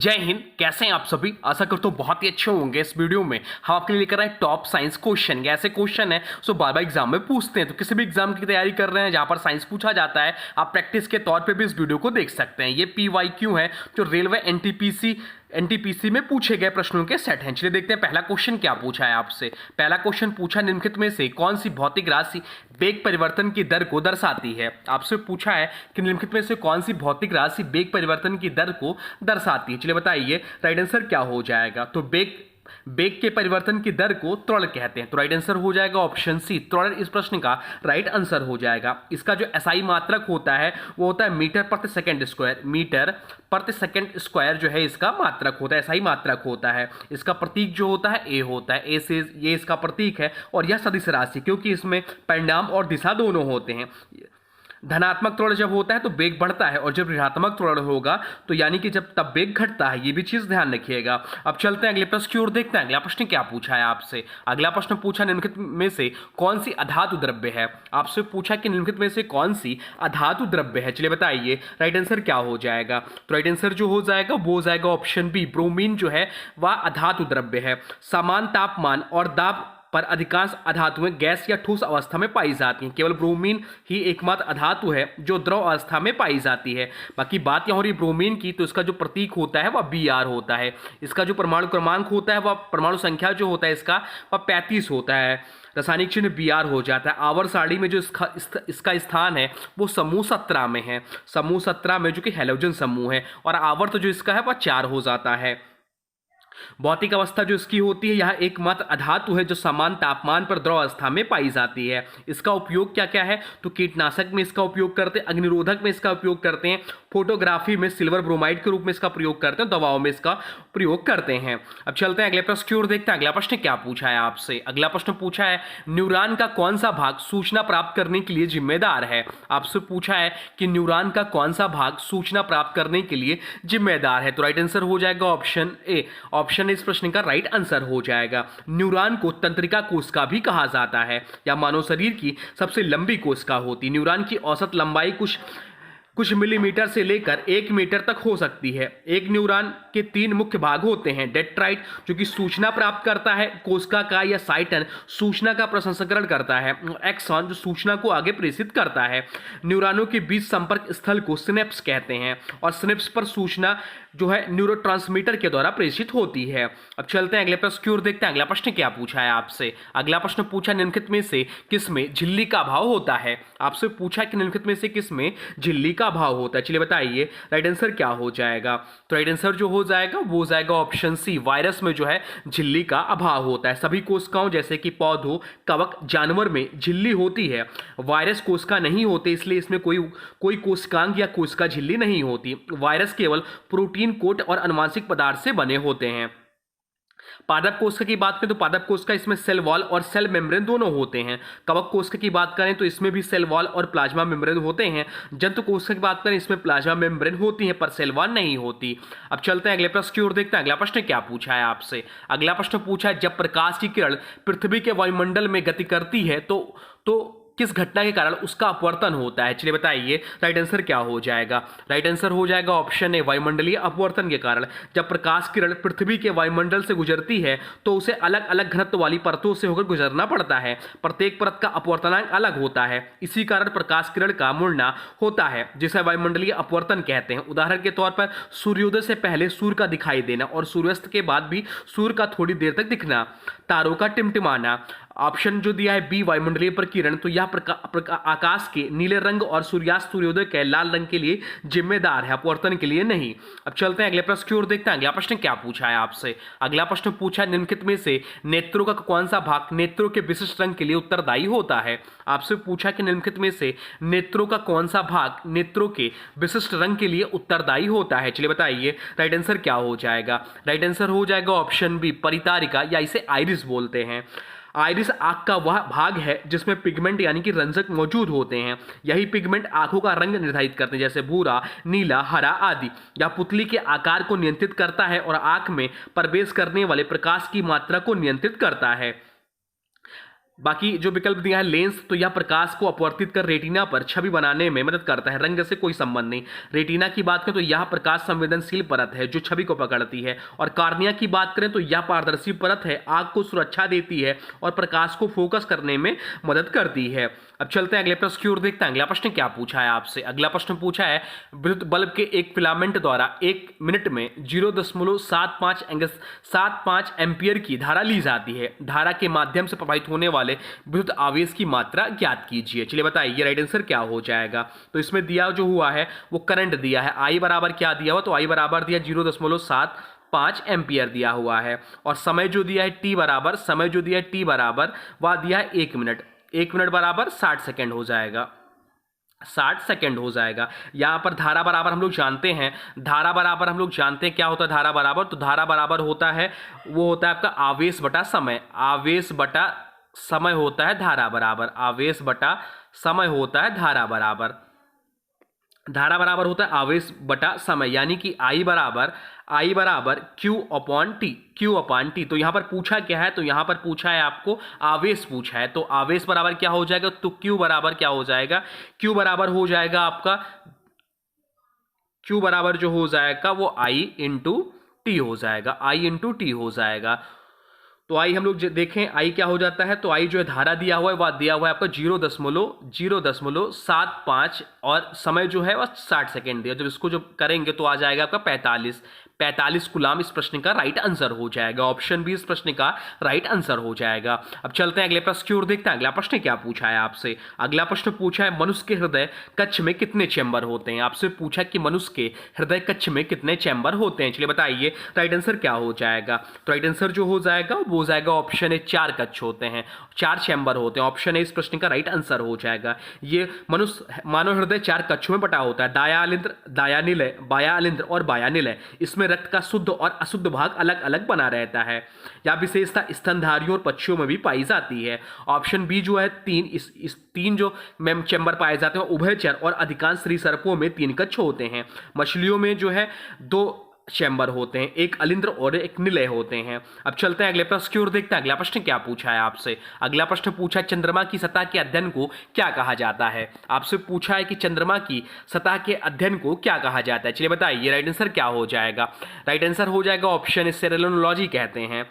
जय हिंद। कैसे हैं आप सभी? आशा करता हूँ बहुत ही अच्छे होंगे। इस वीडियो में हम आपके लिए लेकर आए टॉप साइंस क्वेश्चन। ऐसे क्वेश्चन है सो बार बार एग्जाम में पूछते हैं, तो किसी भी एग्जाम की तैयारी कर रहे हैं जहां पर साइंस पूछा जाता है, आप प्रैक्टिस के तौर पे भी इस वीडियो को देख सकते हैं। ये PYQ है जो रेलवे एनटीपीसी में पूछे गए प्रश्नों के सेट हैं। चलिए देखते हैं पहला क्वेश्चन क्या पूछा है आपसे। पहला क्वेश्चन पूछा, निम्नलिखित में से कौन सी भौतिक राशि वेग परिवर्तन की दर को दर्शाती है? आपसे पूछा है कि निम्नलिखित में से कौन सी भौतिक राशि वेग परिवर्तन की दर को दर्शाती है। चलिए बताइए राइट आंसर क्या हो जाएगा। तो वेग के परिवर्तन की दर को त्वरण कहते हैं। तो राइट आंसर हो जाएगा ऑप्शन सी, त्वरण इस प्रश्न का राइट आंसर हो जाएगा। इसका जो एसआई मात्रक होता है वो होता है मीटर प्रति सेकंड स्क्वायर। मीटर प्रति सेकंड स्क्वायर जो है इसका मात्रक होता है, एसआई मात्रक होता है। इसका प्रतीक जो होता है ए होता है, ए से ये इसका प्रतीक है। और यह सदिश राशि, क्योंकि इसमें परिणाम और दिशा दोनों होते हैं। धनात्मक त्वरण जब होता है तो वेग बढ़ता है, और जब ऋणात्मक त्वरण होगा तो यानी कि जब तब वेग घटता है। ये भी चीज ध्यान रखिएगा। अब चलते हैं अगले प्रश्न की ओर, देखते हैं अगला प्रश्न क्या पूछा है आपसे। अगला प्रश्न पूछा, निम्नलिखित में से कौन सी अधातु द्रव्य है? आपसे पूछा कि निम्नलिखित में से कौन सी अधातु द्रव्य है। चलिए बताइए राइट आंसर क्या हो जाएगा। तो राइट आंसर जो हो जाएगा वो हो जाएगा ऑप्शन बी, ब्रोमीन जो है वह अधातु द्रव्य है। समान तापमान और दाब पर अधिकांश अधातुएं गैस या ठोस अवस्था में पाई जाती हैं। केवल ब्रोमीन ही एकमात्र अधातु है जो द्रव अवस्था में पाई जाती है। बाकी बात यहाँ हो रही ब्रोमीन की, तो इसका जो प्रतीक होता है वह Br होता है। इसका जो परमाणु क्रमांक होता है वह परमाणु संख्या जो होता है इसका वह 35 होता है। रासायनिक चिन्ह Br हो जाता है। आवर सारणी में जो इसका स्थान है वो समूह 17 में है। समूह 17 में जो कि हैलोजन समूह है, और आवर्त जो इसका है वह 4 हो जाता है। भौतिक अवस्था जो इसकी होती है, यह एकमात्र अधातु है जो समान तापमान पर द्रव अवस्था में पाई जाती है। इसका उपयोग क्या क्या है? तो कीटनाशक में इसका उपयोग करते हैं, अग्निरोधक में इसका उपयोग करते हैं, फोटोग्राफी में सिल्वर ब्रोमाइड के रूप में इसका प्रयोग करते हैं, दवाओं में इसका प्रयोग करते हैं। अब चलते हैं अगले प्रश्न की ओर, देखते हैं अगला प्रश्न क्या पूछा है आपसे। अगला प्रश्न पूछा है, न्यूरॉन का कौन सा भाग सूचना प्राप्त करने के लिए जिम्मेदार है? आपसे पूछा है कि न्यूरॉन का कौन सा भाग सूचना प्राप्त करने के लिए जिम्मेदार है। तो राइट आंसर हो जाएगा ऑप्शन ए। ऑप्शन इस प्रश्न का राइट आंसर हो जाएगा। न्यूरॉन को तंत्रिका कोशिका भी कहा जाता है, या मानव शरीर की सबसे लंबी कोशिका होती। न्यूरॉन की औसत लंबाई कुछ मिलीमीटर से लेकर 1 मीटर तक हो सकती है। एक न्यूरॉन के 3 मुख्य भाग होते हैं, डेंड्राइट जो कि सूचना प्राप्त करता है कोशिका का, या साइटन सूचना का प्रसंस्करण करता है, एक्सॉन जो सूचना को आगे प्रेषित करता है। न्यूरॉनों के बीच संपर्क स्थल को सिनेप्स कहते हैं, और सिनेप्स पर सूचना जो है न्यूरोट्रांसमीटर के द्वारा प्रेषित होती है। अब चलते हैं अगले प्रश्न की ओर, देखते हैं अगला प्रश्न क्या पूछा है आपसे। अगला प्रश्न पूछा, निम्नलिखित में से किसमें झिल्ली का अभाव होता है? आपसे पूछा कि निम्नलिखित में से किसमें झिल्ली का अभाव होता है। चलिए बताइए राइट आंसर क्या हो जाएगा। तो राइट आंसर जो हो जाएगा वो हो जाएगा ऑप्शन सी, वायरस में जो है झिल्ली का अभाव होता है। सभी कोशिकाओं जैसे कि पौधों, कवक, जानवर में झिल्ली होती है, वायरस कोशिका नहीं होते, इसलिए इसमें कोई कोशिकांग या कोशिका झिल्ली नहीं होती। वायरस केवल प्रोटीन कोट और अनुवांशिक पदार्थ से बने होते हैं। पादप कोशिका की बात करें तो पादप कोशिका इसमें सेल वॉल और सेल मेम्ब्रेन दोनों होते हैं। कवक कोशिका की बात करें तो इसमें भी सेल वॉल और प्लाज्मा मेम्ब्रेन होते हैं। जंतु कोशिका की बात करें इसमें प्लाज्मा मेम्ब्रेन होती है पर सेल वॉल नहीं होती। अब चलते हैं अगले प्रश्न की ओर, देखते हैं अगला प्रश्न क्या पूछा है आपसे। अगला प्रश्न पूछा है, जब प्रकाश की किरण पृथ्वी के वायुमंडल में गति करती है तो किस घटना के कारण उसका अपवर्तन होता है? चलिए बताइए राइट आंसर क्या हो जाएगा। राइट आंसर हो जाएगा ऑप्शन ए, वायुमंडलीय अपवर्तन के कारण। जब प्रकाश किरण पृथ्वी के वायुमंडल से गुजरती है तो उसे अलग अलग घनत्व वाली परतों से होकर गुजरना पड़ता है। प्रत्येक परत का अपवर्तनांक अलग होता है, इसी कारण प्रकाश किरण का मुड़ना होता है, जिसे वायुमंडलीय अपवर्तन कहते हैं। उदाहरण के तौर पर सूर्योदय से पहले सूर्य का दिखाई देना, और सूर्यास्त के बाद भी सूर्य का थोड़ी देर तक दिखना, तारों का टिमटिमाना। ऑप्शन जो दिया है बी, वायुमंडलीय प्रकीर्णन, तो यह आकाश के नीले रंग और सूर्यास्त सूर्योदय के लाल रंग के लिए जिम्मेदार है, अपवर्तन के लिए नहीं। अब चलते हैं अगले प्रश्न की ओर, देखते हैं अगला प्रश्न क्या पूछा है आपसे। अगला प्रश्न पूछा, निम्नलिखित में से नेत्रों का कौन सा भाग नेत्रों के विशिष्ट रंग के लिए उत्तरदायी होता है? आपसे पूछा कि निम्नलिखित में से नेत्रों का कौन सा भाग नेत्रों के विशिष्ट रंग के लिए उत्तरदायी होता है। चलिए बताइए राइट आंसर क्या हो जाएगा। राइट आंसर हो जाएगा ऑप्शन बी, परितारिका, या इसे आइरिस बोलते हैं। आइरिस आंख का वह भाग है जिसमें पिगमेंट यानी कि रंजक मौजूद होते हैं। यही पिगमेंट आंखों का रंग निर्धारित करते हैं, जैसे भूरा, नीला, हरा आदि। यह पुतली के आकार को नियंत्रित करता है और आंख में प्रवेश करने वाले प्रकाश की मात्रा को नियंत्रित करता है। बाकी जो विकल्प दिया है लेंस, तो यह प्रकाश को अपवर्तित कर रेटिना पर छवि बनाने में मदद करता है। रंग से कोई संबंध नहीं। रेटिना की बात करें तो यह प्रकाश संवेदनशील परत है जो छवि को पकड़ती है। और कार्निया की बात करें तो यह पारदर्शी परत है, आंख को सुरक्षा देती है और प्रकाश को फोकस करने में मदद करती है। अब चलते हैं अगले प्रश्न की ओर, देखते हैं अगला प्रश्न क्या पूछा है आपसे। अगला प्रश्न पूछा है विद्युत बल्ब के एक फिलामेंट द्वारा 1 मिनट में 0.75 एम्पियर की धारा ली जाती है। धारा के माध्यम से प्रवाहित होने वाले विद्युत आवेश की मात्रा ज्ञात कीजिए। चलिए बताइए राइट आंसर क्या हो जाएगा। तो इसमें दिया जो हुआ है वो करंट दिया है। आई बराबर क्या दिया हुआ, तो आई बराबर दिया 0.75 एम्पियर दिया हुआ है। और समय जो दिया है टी बराबर, समय जो दिया है टी बराबर वह दिया है 1 मिनट। 1 मिनट बराबर 60 सेकेंड हो जाएगा। 60 सेकेंड हो जाएगा। यहाँ पर धारा बराबर हम लोग जानते हैं, धारा बराबर हम लोग जानते हैं क्या होता है धारा बराबर, तो धारा बराबर होता है वो होता है आपका आवेश बटा समय। आवेश बटा समय होता है धारा बराबर। आवेश बटा समय होता है धारा बराबर। धारा बराबर होता है आवेश बटा समय, यानी कि आई बराबर Q upon T. Q upon T. तो यहां पर पूछा क्या है, तो यहां पर पूछा है आपको आवेश पूछा है, तो आवेश बराबर क्या हो जाएगा, तो क्यू बराबर क्या हो जाएगा, क्यू बराबर हो जाएगा आपका, क्यू बराबर जो हो जाएगा वो आई इंटू टी हो जाएगा। आई इंटू टी हो जाएगा। तो आई हम लोग देखें आई क्या हो जाता है, तो आई जो है धारा दिया हुआ है वह दिया हुआ है आपका 0.75 और समय जो है वह 60 सेकेंड दिया। जब इसको जो करेंगे तो आ जाएगा आपका 45 गुलाम इस प्रश्न का राइट आंसर हो जाएगा। ऑप्शन बी इस प्रश्न का राइट आंसर हो जाएगा। अब चलते हैं अगले प्रश्न की ओर, देखते हैं अगला प्रश्न क्या पूछा है आपसे। अगला प्रश्न पूछा है मनुष्य के हृदय कक्ष में कितने चैम्बर होते हैं। आपसे पूछा कि मनुष्य के हृदय कक्ष में कितने चैम्बर होते हैं। चलिए बताइए राइट आंसर क्या हो जाएगा। तो राइट आंसर जो हो जाएगा वो हो जाएगा ऑप्शन ए 4 कक्ष होते हैं, 4 चैम्बर होते हैं। ऑप्शन ए इस प्रश्न का राइट आंसर हो जाएगा। ये मनुष्य मानव हृदय 4 कक्षों में बटा होता है, दायालिंद्र, दायानिलय, बायालिंद्र और बायानिलय। इसमें रक्त का शुद्ध और अशुद्ध भाग अलग अलग बना रहता है। यह विशेषता स्तनधारियों और पक्षियों में भी पाई जाती है। ऑप्शन बी जो है 3, इस 3 जो चैम्बर पाए जाते हैं उभयचर और अधिकांश सरीसृपों में 3 कक्ष होते हैं। मछलियों में जो है 2 चैम्बर होते हैं, एक अलिंद्र और एक निलय होते हैं। अब चलते हैं अगले प्रश्न की ओर, देखते हैं अगला प्रश्न क्या पूछा है आपसे। अगला प्रश्न पूछा है चंद्रमा की सतह के अध्ययन को क्या कहा जाता है। आपसे पूछा है कि चंद्रमा की सतह के अध्ययन को क्या कहा जाता है। चलिए बताइए राइट आंसर क्या हो जाएगा। राइट आंसर हो जाएगा ऑप्शन सेलेनोलॉजी कहते हैं।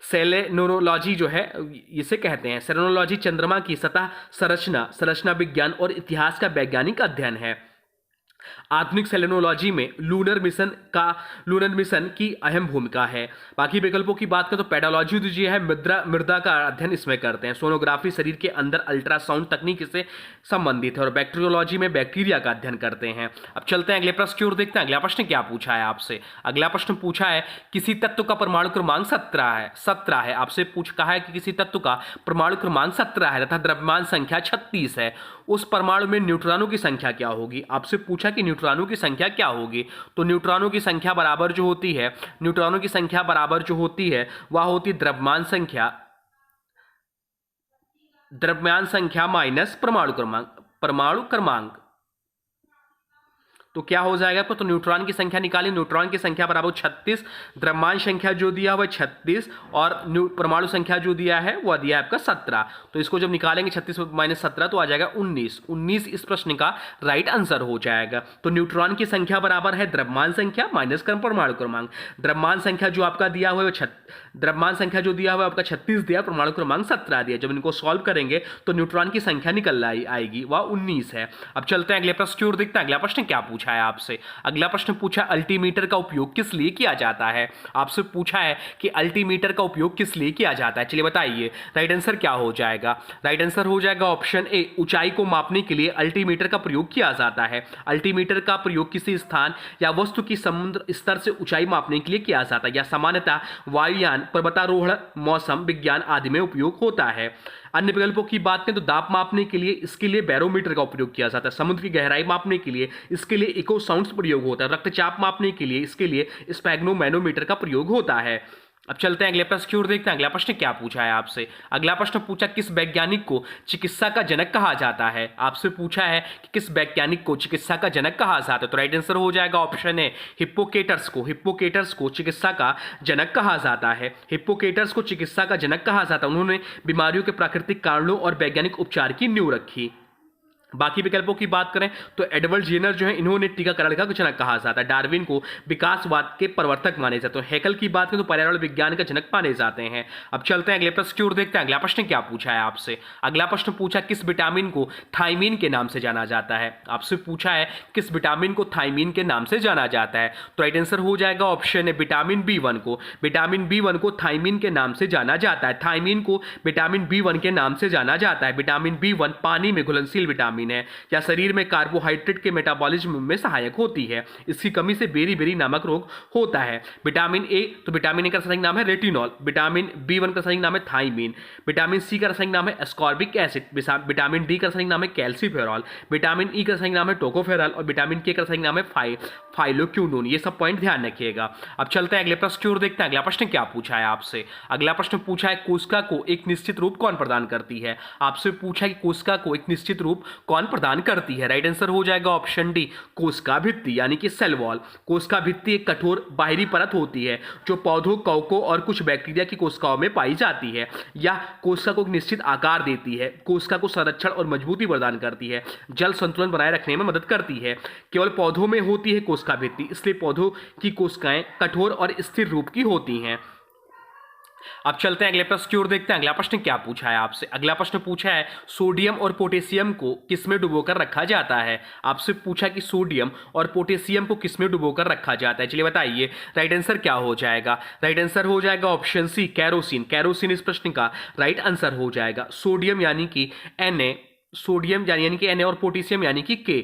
सेलेनोलॉजी जो है इसे कहते हैं। सेलेनोलॉजी चंद्रमा की सतह संरचना विज्ञान और इतिहास का वैज्ञानिक अध्ययन है। आधुनिक सेलेनोलॉजी में लूनर मिशन की अहम भूमिका है। बाकी विकल्पों की बात करें तो पेडोलॉजी जो है मृदा का अध्ययन इसमें करते हैं। सोनोग्राफी शरीर के अंदर अल्ट्रासाउंड तकनीक से संबंधित है। और बैक्टीरियोलॉजी में बैक्टीरिया का अध्ययन करते हैं। अब चलते हैं अगले प्रश्न की ओर, देखते हैं अगला प्रश्न क्या पूछा है आपसे। अगला प्रश्न पूछा है किसी तत्व का परमाणु क्रमांक 17 है। आपसे कहा है कि किसी तत्व का परमाणु क्रमांक 17 है तथा द्रव्यमान संख्या 36 है। उस परमाणु में न्यूट्रॉनों की संख्या क्या होगी। आपसे पूछा कि न्यूट्रॉनों की संख्या क्या होगी। तो न्यूट्रॉनों की संख्या बराबर जो होती है, न्यूट्रॉनों की संख्या बराबर जो होती है वह होती द्रव्यमान संख्या माइनस परमाणु क्रमांक। तो क्या हो जाएगा आपको, तो न्यूट्रॉन की संख्या निकाली। न्यूट्रॉन की संख्या बराबर 36, द्रव्यमान संख्या जो दिया हुआ 36 और परमाणु संख्या जो दिया है वह दिया है आपका 17। तो इसको जब निकालेंगे 36 माइनस 17 तो आ जाएगा 19 इस प्रश्न का राइट आंसर हो जाएगा। तो न्यूट्रॉन की संख्या बराबर है द्रव्यमान संख्या माइनस परमाणु क्रमांक। द्रव्यमान संख्या जो आपका दिया हुआ है द्रव्यमान संख्या जो दिया हुआ है आपका 36 दिया, परमाणु क्रमांक 17 दिया। जब इनको सॉल्व करेंगे तो न्यूट्रॉन की संख्या निकल आएगी, वह 19 है। अब चलते हैं अगले प्रश्न की ओर, देखते हैं अगला प्रश्न क्या पूछा है आपसे। अगला प्रश्न पूछा अल्टीमीटर का उपयोग किस लिए किया जाता है। आपसे पूछा है कि अल्टीमीटर का उपयोग किस लिए किया जाता है। चलिए बताइए राइट आंसर क्या हो जाएगा। राइट आंसर हो जाएगा ऑप्शन ए, ऊंचाई को मापने के लिए अल्टीमीटर का प्रयोग किया जाता है। अल्टीमीटर का प्रयोग किसी स्थान या वस्तु की समुद्र स्तर से ऊंचाई मापने के लिए किया जाता है, या सामान्यतः वायुयान, पर्वतारोहण, मौसम विज्ञान आदि में उपयोग होता है। अन्य विकल्पों की बात करें तो दाब मापने के लिए इसके लिए बैरोमीटर का उपयोग किया जाता है। समुद्र की गहराई मापने के लिए इसके लिए इको साउंड्स प्रयोग होता है। रक्तचाप मापने के लिए इसके लिए स्पैग्नोमैनोमीटर का प्रयोग होता है। अब चलते हैं अगले प्रश्न की ओर, देखते हैं अगला प्रश्न क्या पूछा है आपसे। अगला प्रश्न पूछा किस वैज्ञानिक को चिकित्सा का जनक कहा जाता है। आपसे पूछा है कि किस वैज्ञानिक को चिकित्सा का जनक कहा जाता है। तो राइट आंसर हो जाएगा ऑप्शन है हिप्पोकेटर्स को। हिप्पोकेटर्स को चिकित्सा का जनक कहा जाता है। हिप्पोकेटर्स को चिकित्सा का जनक कहा जाता है। उन्होंने बीमारियों के प्राकृतिक कारणों और वैज्ञानिक उपचार की नींव रखी। बाकी विकल्पों की बात करें तो एडवर्ड जेनर जो है, इन्होंने टीकाकरण का जनक कहा जाता है। डार्विन को विकासवाद के प्रवर्तक माने जाते हैं। हैकल की बात करें तो पर्यावरण विज्ञान का जनक माने जाते हैं। अब चलते हैं अगले प्रश्न की ओर, देखते हैं अगला प्रश्न क्या पूछा है आपसे। अगला प्रश्न पूछा किस विटामिन को थाइमीन के नाम से जाना जाता है। आपसे पूछा है किस विटामिन को थाइमीन के नाम से जाना जाता है। तो राइट आंसर हो जाएगा ऑप्शन है विटामिन B1 को। विटामिन B1 को थाइमीन के नाम से जाना जाता है। थाइमीन को विटामिन B1 के नाम से जाना जाता है। विटामिन B1 पानी में घुलनशील विटामिन है या शरीर में कार्बोहाइड्रेट के मेटाबॉलिज्म में सहायक होती है। इसकी कमी से बेरी-बेरी नामक रोग होता है। विटामिन ए, तो विटामिन ए का रासायनिक नाम है रेटिनॉल। विटामिन B1 का रासायनिक नाम है थाइमीन। विटामिन सी का रासायनिक नाम है एस्कॉर्बिक एसिड। विटामिन डी का रासायनिक नाम है कैल्सीफेरॉल। विटामिन ई का रासायनिक नाम है टोकोफेरॉल और विटामिन के का रासायनिक नाम है फाइलोक्विनोन। ये सब पॉइंट ध्यान रखिएगा। अब चलते हैं अगले प्रश्न की ओर, देखते हैं अगला प्रश्न क्या पूछा है आपसे। अगला प्रश्न पूछा है कोशिका को एक निश्चित रूप कौन प्रदान करती है। आपसे पूछा है कि कोशिका को एक निश्चित रूप कौन प्रदान करती है। राइट आंसर हो जाएगा ऑप्शन डी कोशिका भित्ति यानी कि सेल वॉल। कोशिका भित्ति एक कठोर बाहरी परत होती है जो पौधों, कवकों और कुछ बैक्टीरिया की कोशिकाओं में पाई जाती है। यह कोशिका को एक निश्चित आकार देती है, कोशिका को संरक्षण और मजबूती प्रदान करती है, जल संतुलन बनाए रखने में मदद करती है। केवल पौधों में होती है कोशिका भित्ति, इसलिए पौधों की कोशिकाएं कठोर और स्थिर रूप की होती हैं। अब चलते हैं अगले प्रश्न की ओर, देखते हैं अगला प्रश्न क्या पूछा है आपसे। अगला प्रश्न पूछा है सोडियम और पोटेशियम को किसमें डुबोकर रखा जाता है। आपसे पूछा कि सोडियम और पोटेशियम को किसमें डुबोकर रखा जाता है। चलिए बताइए राइट आंसर क्या हो जाएगा। राइट आंसर हो जाएगा ऑप्शन सी कैरोसिन। कैरोसिन इस प्रश्न का राइट आंसर हो जाएगा। सोडियम यानी कि Na, सोडियम यानी कि Na और पोटेशियम यानी कि K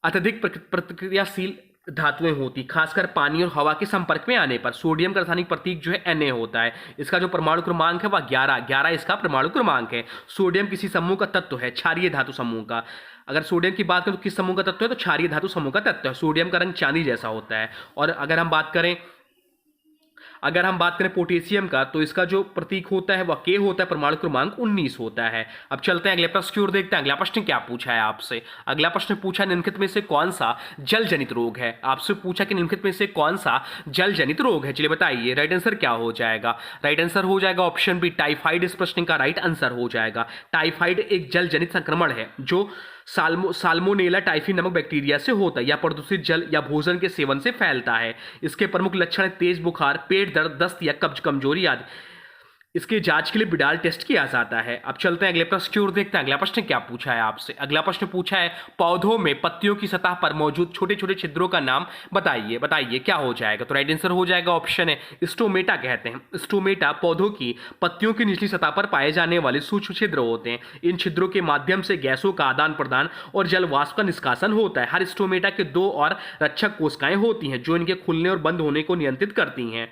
अत्यधिक प्रतिक्रियाशील धातुएं होती, खासकर पानी और हवा के संपर्क में आने पर। सोडियम का रासायनिक प्रतीक जो है Na होता है। इसका जो परमाणु क्रमांक है वह 11 इसका परमाणु क्रमांक है। सोडियम किसी समूह का तत्व है, क्षारीय धातु समूह का। अगर सोडियम की बात करें तो किस समूह का तत्व है, तो क्षारीय धातु समूह का तत्व है। सोडियम का रंग चांदी जैसा होता है। और अगर हम बात करें पोटेशियम का, तो इसका जो प्रतीक होता है वह K होता है, परमाणु क्रमांक 19 होता है। अब चलते हैं अगले प्रश्न की ओर, देखते हैं अगला प्रश्न क्या पूछा है आपसे। अगला प्रश्न पूछा निम्नलिखित में से कौन सा जल जनित रोग है। आपसे पूछा कि निम्नलिखित में से कौन सा जल जनित रोग है। चलिए बताइए राइट आंसर क्या हो जाएगा। राइट आंसर हो जाएगा ऑप्शन बी टाइफाइड इस प्रश्न का राइट आंसर हो जाएगा। टाइफाइड एक जल जनित संक्रमण है जो साल्मोनेला टाइफी नामक बैक्टीरिया से होता है या प्रदूषित जल या भोजन के सेवन से फैलता है। इसके प्रमुख लक्षण तेज बुखार, पेट दर्द, दस्त या कब्ज कमजोरी आदि। इसके जांच के लिए बिडाल टेस्ट किया जाता है। अब चलते हैं अगले प्रश्न की ओर, देखते हैं अगला प्रश्न क्या पूछा है आपसे। अगला प्रश्न पूछा है पौधों में पत्तियों की सतह पर मौजूद छोटे छोटे छिद्रों का नाम बताइए क्या हो जाएगा। तो राइट आंसर हो जाएगा ऑप्शन है स्टोमेटा कहते हैं। स्टोमेटा पौधों की पत्तियों की निचली सतह पर पाए जाने वाले सूक्ष्म छिद्र होते हैं। इन छिद्रों के माध्यम से गैसों का आदान प्रदान और जल वाष्प का निष्कासन होता है। हर स्टोमेटा के 2 और रक्षक कोशिकाएं होती हैं जो इनके खुलने और बंद होने को नियंत्रित करती हैं।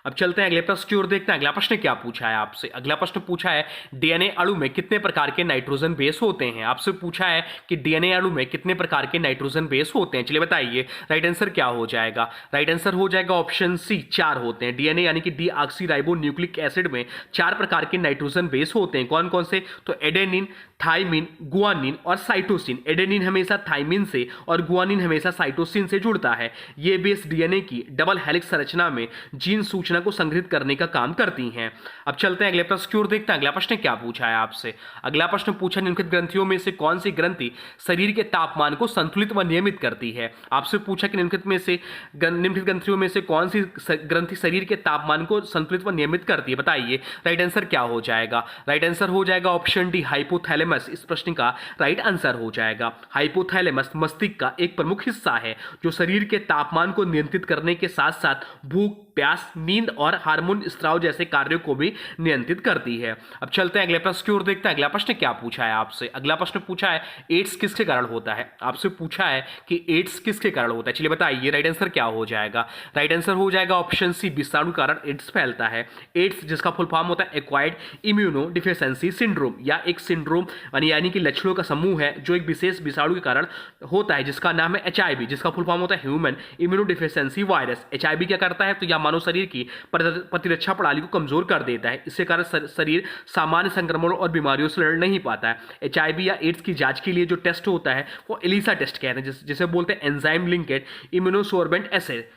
अब चलते हैं अगले प्रश्न की ओर, देखते हैं अगला प्रश्न क्या पूछा है आपसे। अगला प्रश्न पूछा है डीएनए अणु में कितने प्रकार के नाइट्रोजन बेस होते हैं। आपसे पूछा है कि डीएनए अणु में कितने प्रकार के नाइट्रोजन बेस होते हैं। चलिए बताइए राइट आंसर क्या हो जाएगा। राइट आंसर हो जाएगा ऑप्शन सी 4 होते हैं। डीएनए यानी कि डीऑक्सीराइबो न्यूक्लिक एसिड में 4 प्रकार के नाइट्रोजन बेस होते हैं। कौन कौन से, तो एडेनिन, थाइमिन, गुआनिन और साइटोसिन। एडेनिन हमेशा थाइमिन से और गुआनिन हमेशा साइटोसिन से जुड़ता है। ये बेस डीएनए की डबल हेलिक्स संरचना में जीन सूचना को संग्रहित करने का काम करती हैं। अब चलते हैं अगले प्रश्न की ओर, देखते हैं अगला प्रश्न क्या पूछा है आपसे। अगला प्रश्न पूछा निम्नलिखित ग्रंथियों में से कौन सी ग्रंथि शरीर के तापमान को संतुलित व नियमित करती है। आपसे पूछा कि निम्नलिखित ग्रंथियों में से कौन सी ग्रंथि शरीर के तापमान को संतुलित व नियमित करती है। बताइए राइट आंसर क्या हो जाएगा। राइट आंसर हो जाएगा ऑप्शन डी हाइपोथैलेमस इस प्रश्न का राइट आंसर हो जाएगा। हाइपोथैलेमस मस्तिष्क का एक प्रमुख हिस्सा है जो शरीर के तापमान को नियंत्रित करने के साथ साथ भूख, प्यास, नींद नींद और हार्मोन स्राव जैसे कार्यों को भी नियंत्रित करती है। अब चलते हैं अगले प्रश्न की ओर, देखते हैं अगला प्रश्न क्या पूछा है आपसे। अगला प्रश्न पूछा है एड्स किसके कारण होता है। आपसे पूछा है कि एड्स किसके कारण होता है। चलिए बताइए राइट आंसर क्या हो जाएगा। राइट आंसर हो जाएगा ऑप्शन सी, विषाणु कारण एड्स फैलता है। एड्स जिसका फुल फॉर्म होता है एक्वायर्ड इम्यूनो डिफिशियंसी सिंड्रोम, या एक सिंड्रोम यानी कि लक्षणों का समूह है जो एक विशेष विषाणु के कारण होता है जिसका नाम है HIV, जिसका फुल फॉर्म होता है human immuno deficiency virus. HIV क्या करता है तो यह मानव शरीर की प्रतिरक्षा प्रणाली को कमजोर कर देता है। इसके कारण शरीर सामान्य संक्रमणों और बीमारियों से लड़ नहीं पाता है। HIV या एड्स की जांच के लिए जो टेस्ट होता है वो एलिसा टेस्ट कहते हैं, जिसे बोलते हैं एंजाइम लिंकेड इम्यूनोसोर्बेंट एसे।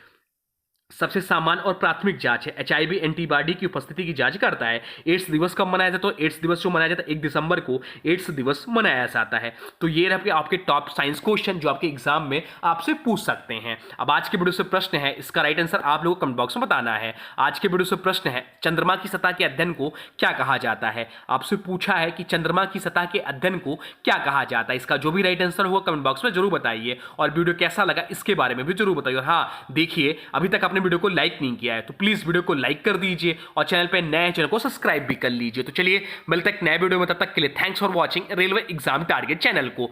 सबसे सामान्य और प्राथमिक जांच है। HIV एंटीबॉडी की उपस्थिति की जांच करता है। एड्स दिवस कब मनाया जाता है तो एड्स दिवस जो मनाया जाता है 1 दिसंबर को एड्स दिवस मनाया जाता है। तो ये रहे आपके टॉप साइंस क्वेश्चन जो आपके एग्जाम में आपसे पूछ सकते हैं। अब आज के वीडियो से प्रश्न है, इसका राइट आंसर आप लोगों को कमेंट बॉक्स में बताना है। आज के वीडियो से प्रश्न है चंद्रमा की सतह के अध्ययन को क्या कहा जाता है। आपसे पूछा है कि चंद्रमा की सतह के अध्ययन को क्या कहा जाता है। इसका जो भी राइट आंसर होगा कमेंट बॉक्स में जरूर बताइए, और वीडियो कैसा लगा इसके बारे में भी जरूर बताइए। और हाँ देखिए, अभी तक आपने वीडियो को लाइक नहीं किया है तो प्लीज वीडियो को लाइक कर दीजिए, और चैनल पे नए चैनल को सब्सक्राइब भी कर लीजिए। तो चलिए मिलते हैं नए वीडियो में, तब तक के लिए thanks for watching railway exam target channel को।